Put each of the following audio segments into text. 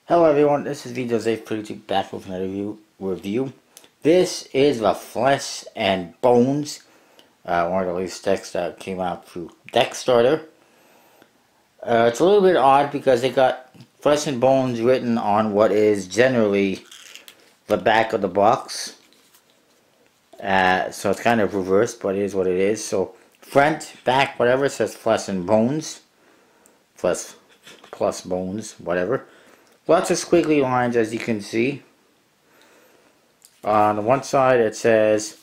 Hello everyone, this is Jose back with another review. This is the Flesh and Bones, one of the latest decks that came out through Deckstarter. It's a little bit odd because they got Flesh and Bones written on what is generally the back of the box. So it's kind of reversed, but it is what it is. So front, back, whatever, it says Flesh and Bones. Flesh plus Bones, whatever. Lots of squiggly lines, as you can see. On the one side it says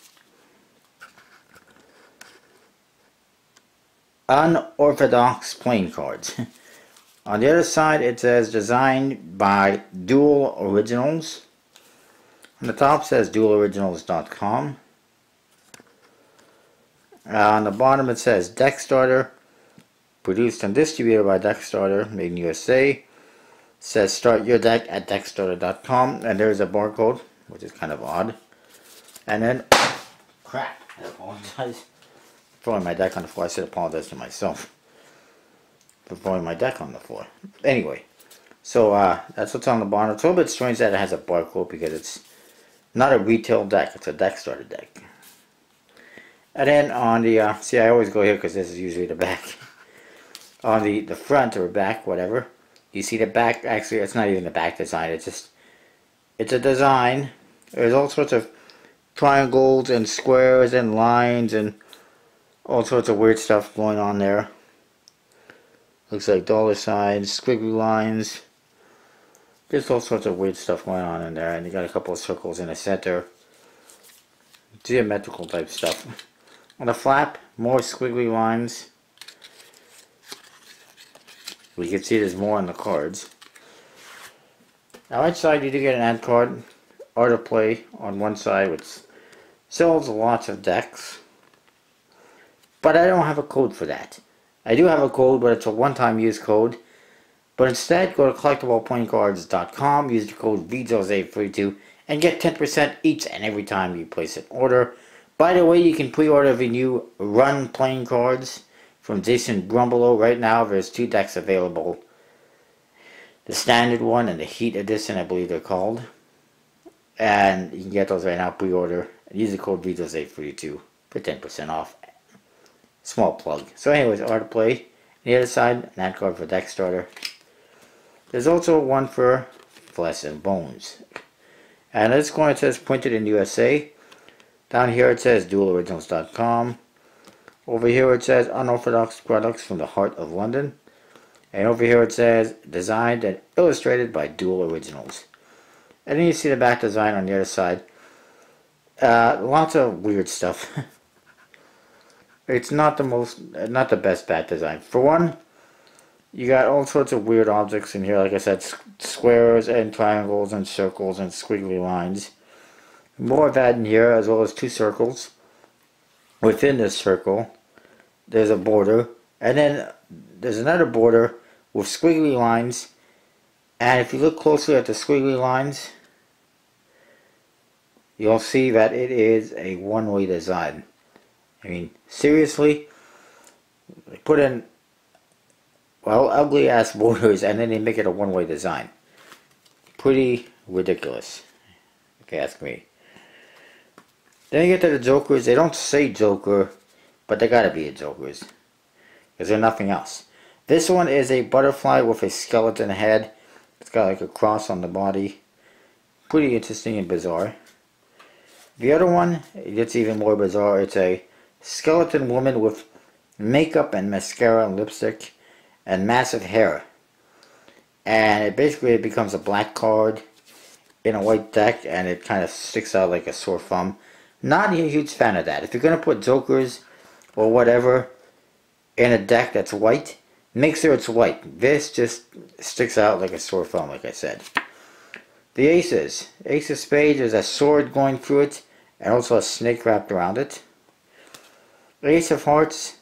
unorthodox playing cards. On the other side it says designed by Dual Originals. On the top says dualoriginals.com. On the bottom it says Deckstarter, produced and distributed by Deckstarter, made in USA. Says start your deck at Deckstarter.com, and there's a barcode, which is kind of odd. And then, crap, I apologize. Throwing my deck on the floor. I should apologize to myself for throwing my deck on the floor. Anyway, so that's what's on the bottom. It's a little bit strange that it has a barcode because it's not a retail deck, it's a Deckstarter deck. And then on the, see, I always go here because this is usually the back. On the front or back, whatever. You see the back, actually it's not even the back design, it's a design. There's all sorts of triangles and squares and lines and all sorts of weird stuff going on there. Looks like dollar signs, squiggly lines. Just all sorts of weird stuff going on in there, and you got a couple of circles in the center. Geometrical type stuff. On the flap, more squiggly lines. We can see there's more on the cards. Now, right side you do get an ad card, Art of Play on one side, which sells lots of decks. But I don't have a code for that. I do have a code, but it's a one-time use code. But instead, go to collectibleplayingcards.com, use the code VJose32, and get 10% each and every time you place an order. By the way, you can pre-order the new Run playing cards from Jason Grumbelow. Right now there's two decks available, the standard one and the Heat edition, I believe they're called, and you can get those right now, pre-order, use the code VJose32 for 10% off. Small plug. So anyways, Art of Play. On the other side, an ad card for Deckstarter. There's also one for Flesh and Bones, and this one, it says printed in USA. Down here it says dualoriginals.com. Over here it says unorthodox products from the heart of London. And over here it says designed and illustrated by Dual Originals. And then you see the back design on the other side. Lots of weird stuff. It's not the best back design. For one, you got all sorts of weird objects in here. Like I said, squares and triangles and circles and squiggly lines. More of that in here, as well as two circles. Within this circle, there's a border, and then there's another border with squiggly lines, and if you look closely at the squiggly lines, you'll see that it is a one-way design. I mean, seriously, they put in, well, ugly-ass borders, and then they make it a one-way design. Pretty ridiculous, if you ask me. Then you get to the Jokers. They don't say Joker, but they gotta be a Jokers, because they're nothing else. This one is a butterfly with a skeleton head. It's got like a cross on the body. Pretty interesting and bizarre. The other one, it gets even more bizarre. It's a skeleton woman with makeup and mascara and lipstick and massive hair. And it basically becomes a black card in a white deck, and it kind of sticks out like a sore thumb. Not a huge fan of that. If you're going to put Jokers or whatever in a deck that's white, make sure it's white. This just sticks out like a sore thumb, like I said. The Aces. Ace of Spades, there's a sword going through it and also a snake wrapped around it. Ace of Hearts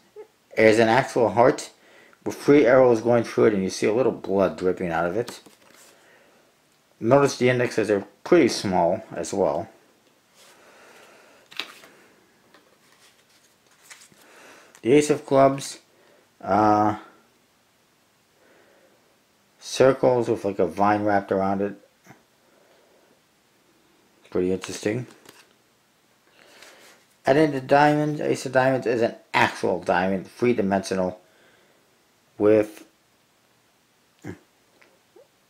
is an actual heart with 3 arrows going through it, and you see a little blood dripping out of it. Notice the indexes are pretty small as well. The Ace of Clubs, circles with like a vine wrapped around it. Pretty interesting. And then the diamond, Ace of Diamonds, is an actual diamond, three-dimensional, with,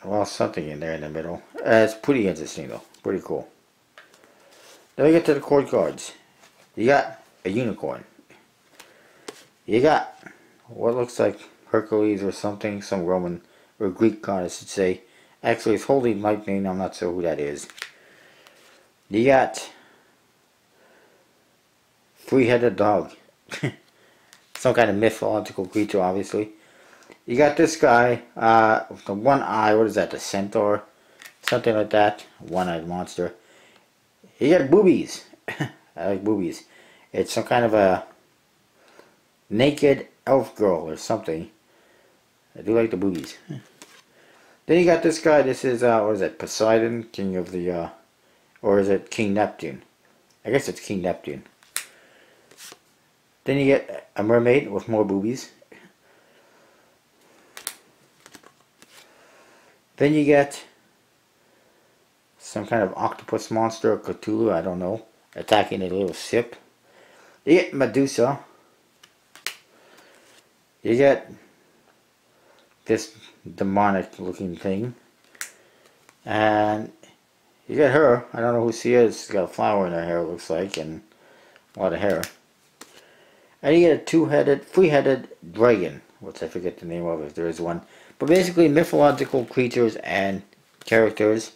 well, something in there in the middle. It's pretty interesting though, pretty cool. Then we get to the chord cards. You got a unicorn. You got what looks like Hercules or something, some Roman or Greek god I should say. Actually it's holding lightning, I'm not sure who that is. You got three-headed dog. Some kind of mythological creature obviously. You got this guy with the one eye, what is that, the centaur? Something like that, one-eyed monster. You got boobies. I like boobies. It's some kind of a naked elf girl or something. I do like the boobies. Then you got this guy. This is, what is it, Poseidon, king of the, or is it King Neptune? I guess it's King Neptune. Then you get a mermaid with more boobies. Then you get some kind of octopus monster or Cthulhu, I don't know, attacking a little ship. You get Medusa. You get this demonic looking thing. And you get her. I don't know who she is. She's got a flower in her hair, it looks like, and a lot of hair. And you get a three-headed dragon, which I forget the name of if there is one. But basically mythological creatures and characters.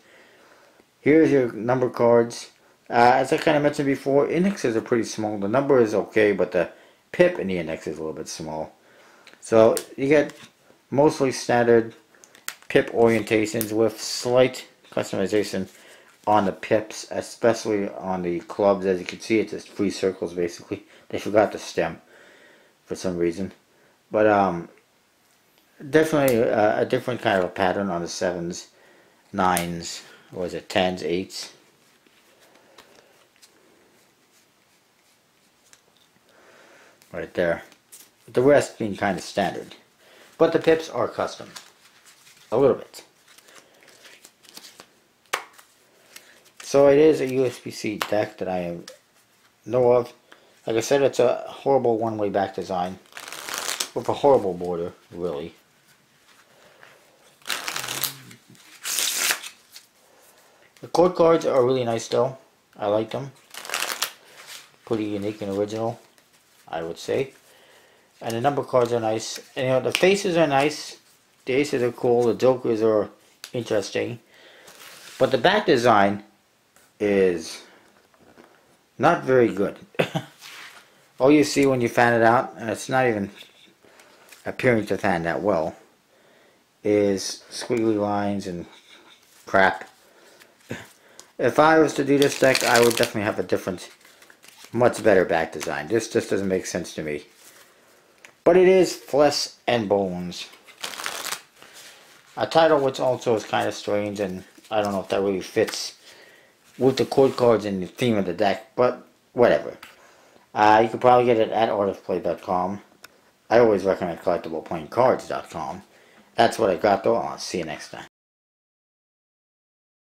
Here's your number cards. As I kind of mentioned before, indexes are pretty small. The number is okay, but the pip in the index is a little bit small. So you get mostly standard pip orientations with slight customization on the pips, especially on the clubs. As you can see, it's just three circles basically. They forgot the stem for some reason. But definitely a different kind of a pattern on the 7s, 9s, what was it, 10s, 8s. Right there. The rest being kind of standard. But the pips are custom. A little bit. So it is a USB-C deck that I know of. Like I said, it's a horrible one-way back design. With a horrible border, really. The chord cards are really nice though. I like them. Pretty unique and original, I would say. And the number cards are nice. And, you know, the faces are nice. The aces are cool. The jokers are interesting. But the back design is not very good. All you see when you fan it out, and it's not even appearing to fan that well, is squiggly lines and crap. If I was to do this deck, I would definitely have a different, much better back design. This just doesn't make sense to me. But it is flesh and bones. A title which also is kind of strange, and I don't know if that really fits with the chord cards and the theme of the deck, but whatever. You can probably get it at artofplay.com. I always recommend collectibleplayingcards.com. That's what I got though. I'll see you next time.